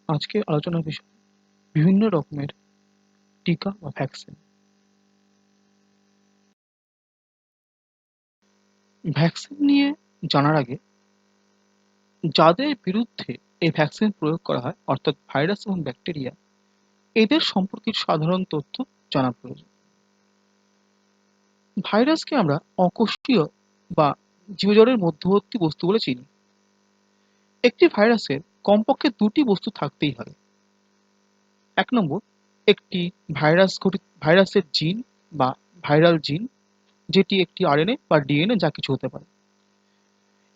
আজকের আলোচনার বিষয় বিভিন্ন রকমের টিকা বা ভ্যাকসিন। ভ্যাকসিন নিয়ে জানার আগে যাদের বিরুদ্ধে এই ভ্যাকসিন প্রয়োগ করা হয় অর্থাৎ ভাইরাস এবং ব্যাকটেরিয়া, এদের সম্পর্কে সাধারণ তথ্য জানা প্রয়োজন। ভাইরাসকে আমরা অকোষীয় বা জীবজড়ের মধ্যবর্তী বস্তু বলে চিনি। একটি ভাইরাসের কমপক্ষে দুটি বস্তু থাকতেই হবে। এক নম্বর, একটি ভাইরাসের জিন বা ভাইরাল জিন, যেটি একটি আরএনএ বা ডিএনএ যা কিছু হতে পারে,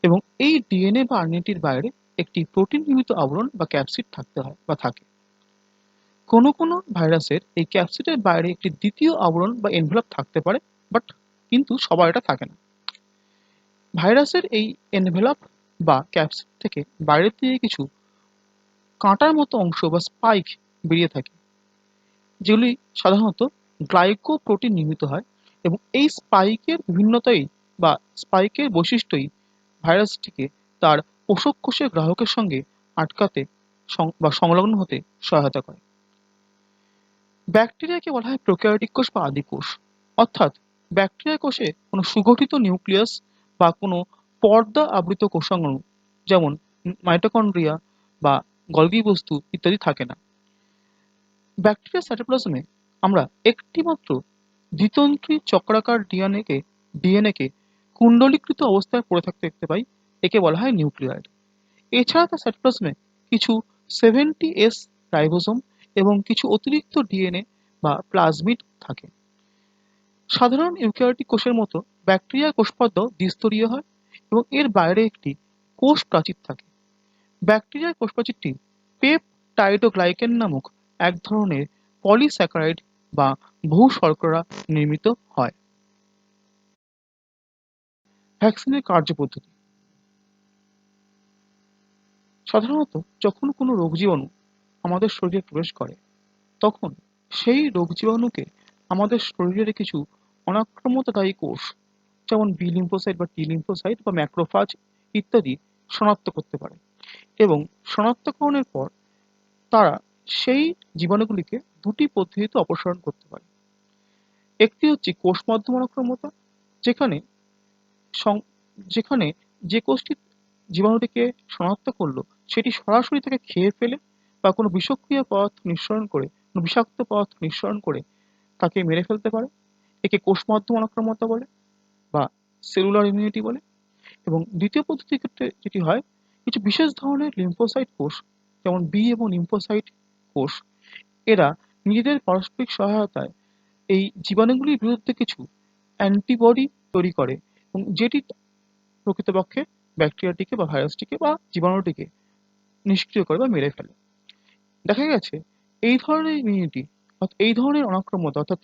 এবং এই ডিএনএ বা আরএনএটির বাইরে একটি প্রোটিন নির্মিত আবরণ বা ক্যাপসিড থাকতে হয় বা থাকে। কোনো কোনো ভাইরাসের এই ক্যাপসিডের বাইরে একটি দ্বিতীয় আবরণ বা এনভেলপ থাকতে পারে, বাট কিন্তু সবার এটা থাকে না। ভাইরাসের এই এনভেলপ বা ক্যাপসিড থেকে বাইরের দিকে কিছু কাঁটার মতো অংশ বা স্পাইক বেরিয়ে থাকে, যেগুলি সাধারণত গ্লাইকোপ্রোটিন নির্মিত হয়, এবং এই স্পাইকের বিভিন্নতাই বা স্পাইকের বৈশিষ্ট্যই ভাইরাসটিকে তার পোষক কোষের গ্রাহকের সঙ্গে আটকাতে বা সংলগ্ন হতে সহায়তা করে। ব্যাকটেরিয়াকে বলা হয় প্রোক্যারিওটিক কোষ বা আদি কোষ, অর্থাৎ ব্যাকটেরিয়া কোষে কোনো সুগঠিত নিউক্লিয়াস বা কোনো পর্দা আবৃত কোষাঙ্গ যেমন মাইটোকন্ড্রিয়া বা গলগি বস্তু ইত্যাদি থাকে না। ব্যাকটেরিয়া সাইটোপ্লাজমে আমরা একটিমাত্র দ্বিতন্ত্রী চক্রাকার ডিএনএকে কুণ্ডলীকৃত অবস্থায় পড়ে থাকতে দেখতে পাই, একে বলা হয় নিউক্লিয়েড। এছাড়া তার সাইটোপ্লাজমে কিছু 70S রাইবোসোম এবং কিছু অতিরিক্ত ডিএনএ বা প্লাজমিড থাকে। সাধারণ ইউক্যারিওটিক কোষের মতো ব্যাকটেরিয়া কোষপর্দাও দ্বিস্তরীয় হয় এবং এর বাইরে একটি কোষ প্রাচীর থাকে। ব্যাকটেরিয়ার কোষপ্রাচীরটি পেপটাইডোগ্লাইকেন নামক এক ধরনের পলিস্যাকারাইড বা বহু শর্করা নির্মিত হয়। ভ্যাকসিনের কার্যপদ্ধতি: সাধারণত যখন কোনো রোগ জীবাণু আমাদের শরীরে প্রবেশ করে, তখন সেই রোগ জীবাণুকে আমাদের শরীরের কিছু অনাক্রম্যতাদায়ী কোষ যেমন বি লিম্ফোসাইট বা টি লিম্ফোসাইট বা ম্যাক্রোফাজ ইত্যাদি শনাক্ত করতে পারে, এবং শনাক্তকরণের পর তারা সেই জীবাণুগুলিকে দুটি পদ্ধতিতে অপসারণ করতে পারে। একটি হচ্ছে কোষ মাধ্যম অনাক্রম্যতা, যেখানে যেখানে যে কোষটি জীবাণুটিকে শনাক্ত করলো সেটি সরাসরি তাকে খেয়ে ফেলে বা কোনো বিষক্রিয়া পদার্থ নিঃসরণ করে, কোনো বিষাক্ত পদার্থ নিঃসরণ করে তাকে মেরে ফেলতে পারে। একে কোষ মাধ্যম অনাক্রম্যতা বলে বা সেলুলার ইমিউনিটি বলে। এবং দ্বিতীয় পদ্ধতির ক্ষেত্রে যেটি হয়, কিছু বিশেষ ধরনের লিম্ফোসাইট কোষ যেমন বি এবং লিম্ফোসাইট কোষ, এরা নিজেদের পারস্পরিক সহায়তায় এই জীবাণুগুলির বিরুদ্ধে কিছু অ্যান্টিবডি তৈরি করে, এবং যেটি প্রকৃতপক্ষে ব্যাকটেরিয়াটিকে বা ভাইরাসটিকে বা জীবাণুটিকে নিষ্ক্রিয় করে বা মেরে ফেলে। দেখা গেছে এই ধরনের ইমিউনিটি অর্থাৎ এই ধরনের অনাক্রম্যতা অর্থাৎ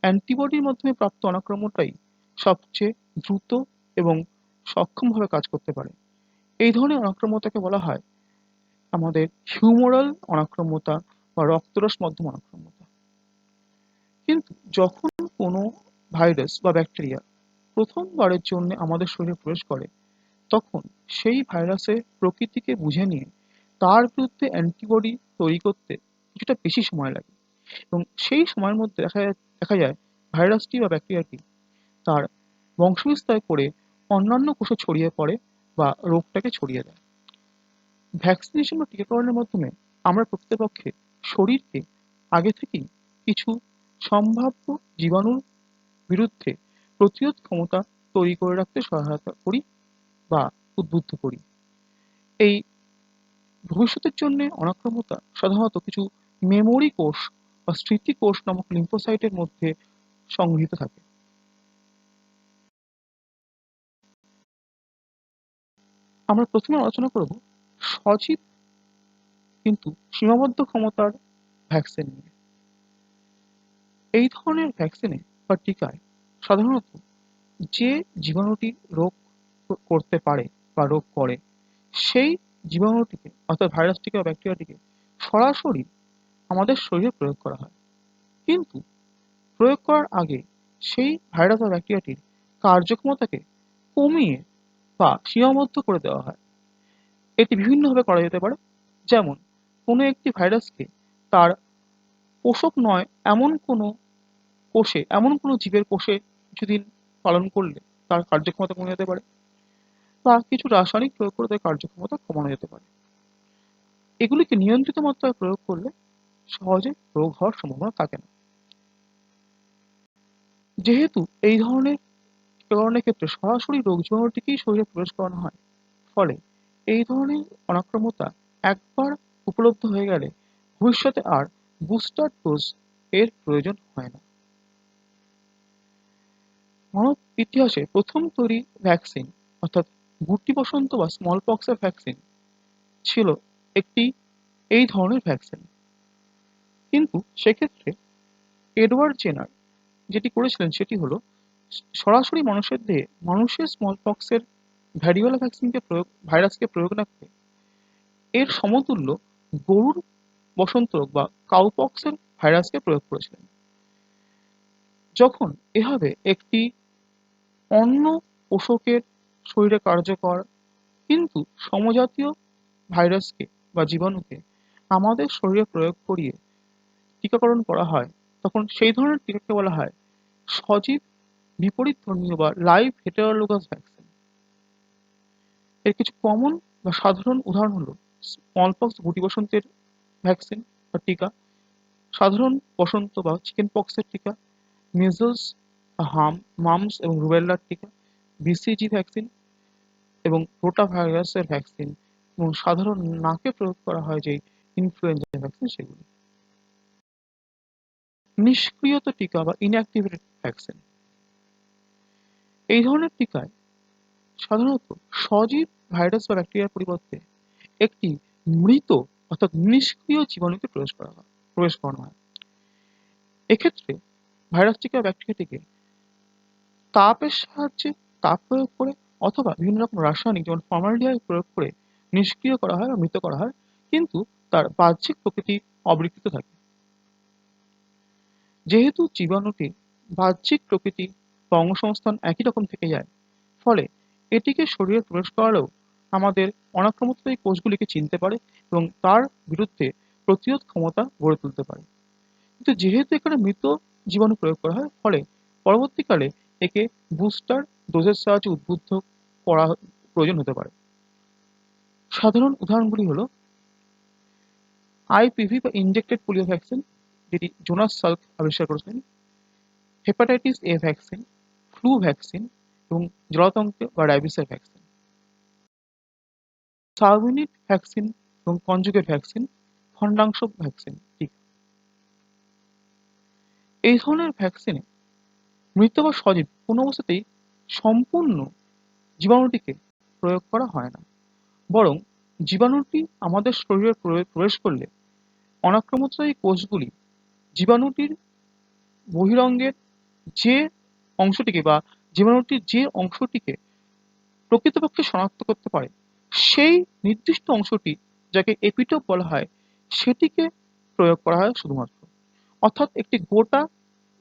অ্যান্টিবডির মাধ্যমে প্রাপ্ত অনাক্রম্যতাই সবচেয়ে দ্রুত এবং সক্ষমভাবে কাজ করতে পারে। এই ধরনের অনাক্রম্যতাকে বলা হয় আমাদের হিউমোরাল অনাক্রম্যতা বা রক্তরস মাধ্যম অনাক্রম্যতা। কিন্তু যখন কোনো ভাইরাস বা ব্যাকটেরিয়া প্রথমবারের জন্য আমাদের শরীরে প্রবেশ করে, তখন সেই ভাইরাসের প্রকৃতিকে বুঝে নিয়ে তার বিরুদ্ধে অ্যান্টিবডি তৈরি করতে কিছুটা বেশি সময় লাগে, এবং সেই সময়ের মধ্যে দেখা যায় ভাইরাসটি বা ব্যাকটেরিয়াটি তার বংশবিস্তার করে অন্যান্য কোষে ছড়িয়ে পড়ে বা রোগটাকে ছড়িয়ে দেয়। ভ্যাকসিনেশন বা টিকাকরণের মাধ্যমে আমরা প্রকৃতপক্ষে শরীরকে আগে থেকেই কিছু সম্ভাব্য জীবাণুর বিরুদ্ধে প্রতিরোধ ক্ষমতা তৈরি করে রাখতে সহায়তা করি বা উদ্বুদ্ধ করি। এই ভবিষ্যতের জন্য অনাক্রম্যতা সাধারণত কিছু মেমোরি কোষ বা স্মৃতি কোষ নামক লিম্ফোসাইটের মধ্যে সংগৃহীত থাকে। আমরা প্রথমে আলোচনা করব সজীব কিন্তু সীমাবদ্ধ ক্ষমতার ভ্যাকসিন নিয়ে। এই ধরনের ভ্যাকসিনে বা টিকায় সাধারণত যে জীবাণুটি রোগ করতে পারে বা রোগ করে, সেই জীবাণুটিকে অর্থাৎ ভাইরাসটিকে বা ব্যাকটেরিয়াটিকে সরাসরি আমাদের শরীরে প্রয়োগ করা হয়। কিন্তু প্রয়োগ করার আগে সেই ভাইরাস বা ব্যাকটেরিয়াটির কার্যক্ষমতাকে কমিয়ে বা সীমাবদ্ধ করে দেওয়া হয়। এটি বিভিন্নভাবে করা যেতে পারে, যেমন কোনো একটি ভাইরাসকে তার পোষক নয় এমন কোনো কোষে, এমন কোনো জীবের কোষে কিছুদিন পালন করলে তার কার্যক্ষমতা কমে যেতে পারে, বা কিছু রাসায়নিক প্রয়োগ করে তার কার্যক্ষমতা কমানো যেতে পারে। এগুলিকে নিয়ন্ত্রিত মাত্রায় প্রয়োগ করলে সহজে রোগ হওয়ার সম্ভাবনা থাকে না। যেহেতু এই ধরনের টিকাকরণের ক্ষেত্রে সরাসরি রোগ জীবাণুটিকেই শরীরে প্রবেশ করানো হয়, ফলে এই ধরনের অনাক্রম্যতা একবার উপলব্ধ হয়ে গেলে ভবিষ্যতে আর বুস্টার ডোজ এর প্রয়োজন হয় না। মানব ইতিহাসে প্রথম তৈরি ভ্যাকসিন অর্থাৎ গুটি বসন্ত বা স্মল পক্সের ভ্যাকসিন ছিল একটি এই ধরনের ভ্যাকসিন। কিন্তু সেক্ষেত্রে এডওয়ার্ড জেনার যেটি করেছিলেন সেটি হলো সরাসরি মানুষের দেহে মানুষের স্মল পক্সের ভ্যারিওলা ভাইরাসকে প্রয়োগ না করে এর সমতুল্য গরুর বসন্ত রোগ বা কাউপক্সের ভাইরাসকে প্রয়োগ করেছিলেন। যখন এভাবে একটি অন্য পোষকের শরীরে কার্যকর কিন্তু সমজাতীয় ভাইরাসকে বা জীবাণুকে আমাদের শরীরে প্রয়োগ করিয়ে টিকাকরণ করা হয়, তখন সেই ধরনের টিকাকে বলা হয় সজীব বিপরীতধর্মীয় বা লাইভ হেটেরোলোগাস ভ্যাকসিন। এর কিছু কমন বা সাধারণ উদাহরণ হলো স্মলপক্স গুটি বসন্তের ভ্যাকসিন বা টিকা, সাধারণ বসন্ত বা চিকেন পক্সের টিকা, মিজলস, মামস এবং রুবেলার টিকা, বিসিজি ভ্যাকসিন এবং রোটাভাইরাসের ভ্যাকসিন এবং সাধারণ নাকে প্রয়োগ করা হয় যে ইনফ্লুয়েঞ্জা ভ্যাকসিন সেগুলি। নিষ্ক্রিয়তা টিকা বা ইনঅ্যাক্টিভেটেড ভ্যাকসিন, এই ধরনের টিকায় সাধারণত সজীব ভাইরাস বা ব্যাকটেরিয়ার পরিবর্তে একটি মৃত অর্থাৎ নিষ্ক্রিয় জীবাণুকে প্রবেশ করানো হয়। এক্ষেত্রে ভাইরাসটিকে বা ব্যাকটেরিয়াটিকে তাপের সাহায্যে তাপ প্রয়োগ করে অথবা বিভিন্ন রকম রাসায়নিক যেমন ফর্মালডিহাইড প্রয়োগ করে নিষ্ক্রিয় করা হয় বা মৃত করা হয়, কিন্তু তার বাহ্যিক প্রকৃতি অবিকৃত থাকে। যেহেতু জীবাণুটির বাহ্যিক প্রকৃতি বা অঙ্গসংস্থান একই রকম থেকে যায়, ফলে এটিকে শরীরে প্রবেশ করালেও আমাদের অনাক্রমিত এই কোষগুলিকে চিনতে পারে এবং তার বিরুদ্ধে প্রতিরোধ ক্ষমতা গড়ে তুলতে পারে। কিন্তু যেহেতু এখানে মৃত জীবাণু প্রয়োগ করা হয়, ফলে পরবর্তীকালে একে বুস্টার ডোজের সাহায্যে উদ্বুদ্ধ করা প্রয়োজন হতে পারে। সাধারণ উদাহরণগুলি হলো আইপিভি বা ইনজেক্টেড পোলিও ভ্যাকসিন, যেটি জোনাস সাল্ক আবিষ্কার করেছিলেন, hepatitis A vaccine, flu vaccine এবং জলাতঙ্ক বা র্যাবিসের ভ্যাকসিন, সাবইউনিট ভ্যাকসিন এবং কনজুগেট ভ্যাকসিন, খণ্ডাংশ ভ্যাকসিন টিকা। এই ধরনের ভ্যাকসিনে মৃত বা সজীব কোনো অবস্থাতেই সম্পূর্ণ জীবাণুটিকে প্রয়োগ করা হয় না, বরং জীবাণুটি আমাদের শরীরে প্রবেশ করলে অনাক্রমিত এই কোষগুলি জীবাণুটির বহিরঙ্গের যে অংশটিকে বা জীবাণুটির যে অংশটিকে প্রকৃতপক্ষে শনাক্ত করতে পারে, সেই নির্দিষ্ট অংশটি যাকে এপিটোপ বলা হয় সেটিকে প্রয়োগ করা হয় শুধুমাত্র। অর্থাৎ একটি গোটা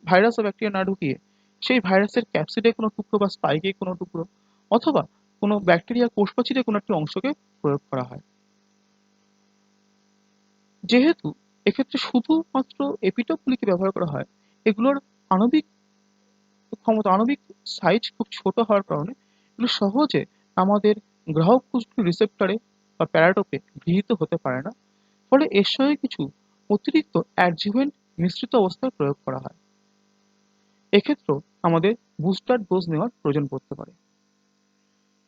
ভাইরাস বা ব্যাকটেরিয়া না ঢুকিয়ে সেই ভাইরাসের ক্যাপসিডে কোনো টুকরো বা স্পাইকে কোনো টুকরো অথবা কোনো ব্যাকটেরিয়া কোষপ্রাচীরে কোনো একটি অংশকে প্রয়োগ করা হয়। যেহেতু এক্ষেত্রে শুধুমাত্র এপিটোপগুলিকে ব্যবহার করা হয়, এগুলোর আণবিক আণবিক সাইজ খুব ছোট হওয়ার কারণে এগুলো সহজে আমাদের গ্রাহক কোষগুলির রিসেপ্টরে বা প্যারাটোপে গৃহীত হতে পারে না, ফলে এর সঙ্গে কিছু অতিরিক্ত অ্যাডজুভেন্ট মিশ্রিত অবস্থায় প্রয়োগ করা হয়। এক্ষেত্রেও আমাদের বুস্টার ডোজ নেওয়ার প্রয়োজন পড়তে পারে।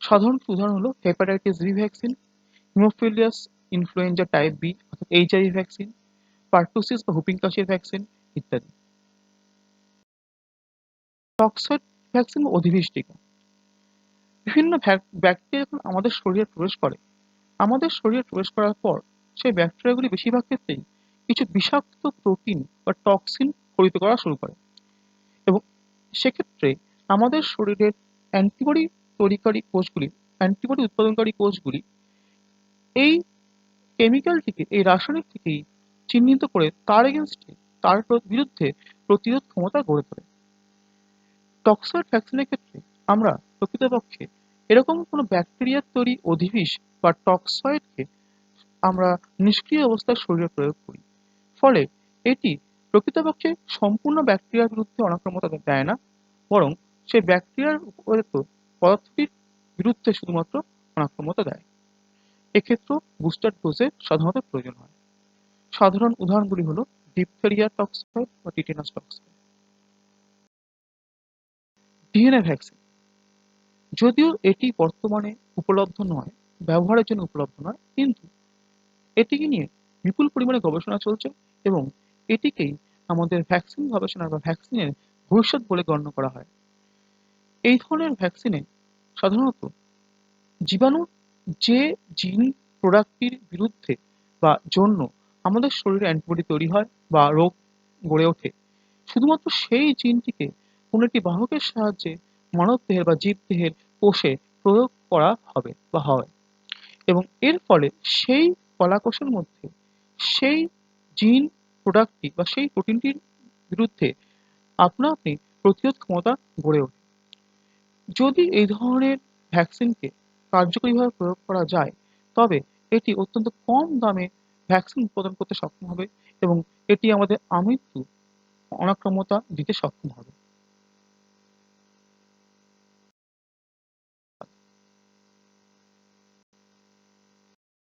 সাধারণ উদাহরণ হলো hepatitis B vaccine, haemophilus influenza type B অর্থাৎ এইচআইভি ভ্যাকসিন, পার্টুসিস বা হুপিং কাশির ভ্যাকসিন ইত্যাদি। টক্সয়েড ভ্যাকসিন বা অধিবিষ টিকা, বিভিন্ন ব্যাকটেরিয়া যখন আমাদের শরীরে প্রবেশ করে, আমাদের শরীরে প্রবেশ করার পর সেই ব্যাকটেরিয়াগুলি বেশিরভাগ ক্ষেত্রেই কিছু বিষাক্ত প্রোটিন বা টক্সিন খরিত করা শুরু করে এবং সেক্ষেত্রে আমাদের শরীরের অ্যান্টিবডি তৈরিকারী কোষগুলি, অ্যান্টিবডি উৎপাদনকারী কোষগুলি এই কেমিক্যালটিকে, এই রাসায়নিকটিকেই চিহ্নিত করে তার এগেনস্টে, তার বিরুদ্ধে প্রতিরোধ ক্ষমতা গড়ে তোলে। টক্সয়েড ভ্যাকসিনের ক্ষেত্রে আমরা প্রকৃতপক্ষে এরকম কোনো ব্যাকটেরিয়ার তৈরি অধিবিষ বা টক্সয়েডকে আমরা নিষ্ক্রিয় অবস্থায় শরীরে প্রয়োগ করি। ফলে এটি প্রকৃতপক্ষে সম্পূর্ণ ব্যাকটেরিয়ার বিরুদ্ধে অনাক্রম্যতা দেয় না, বরং সেই ব্যাকটেরিয়ার উপস্থিত পদার্থটির বিরুদ্ধে শুধুমাত্র অনাক্রম্যতা দেয়। এক্ষেত্রেও বুস্টার ডোজের সাধারণত প্রয়োজন হয়। সাধারণ উদাহরণগুলি হলো ডিপথেরিয়া টক্সাইড বা টিটেনাস টক্সাইড। ডিএনএ ভ্যাকসিন, যদিও এটি বর্তমানে উপলব্ধ নয়, ব্যবহারের জন্য উপলব্ধ নয়, কিন্তু এটিকে নিয়ে বিপুল পরিমাণে গবেষণা চলছে এবং এটিকেই আমাদের ভ্যাকসিন গবেষণা বা ভ্যাকসিনের ভবিষ্যৎ বলে গণ্য করা হয়। এই ধরনের ভ্যাকসিনে সাধারণত জীবাণুর যে জিন প্রোডাক্টটির বিরুদ্ধে বা জন্য আমাদের শরীরে অ্যান্টিবডি তৈরি হয় বা রোগ গড়ে ওঠে, শুধুমাত্র সেই জিনটিকে কোনো একটি বাহকের সাহায্যে মানবদেহের বা জীবদেহের কোষে প্রয়োগ করা হবে বা হয়, এবং এর ফলে সেই কলাকোষের মধ্যে সেই জিন প্রোডাক্টটি বা সেই প্রোটিনটির বিরুদ্ধে আপনা আপনি প্রতিরোধ ক্ষমতা গড়ে ওঠে। যদি এই ধরনের ভ্যাকসিনকে কার্যকরীভাবে প্রয়োগ করা যায়, তবে এটি অত্যন্ত কম দামে ভ্যাকসিন উৎপাদন করতে সক্ষম হবে এবং এটি আমাদের আমৃত্যু অনাক্রম্যতা দিতে সক্ষম হবে।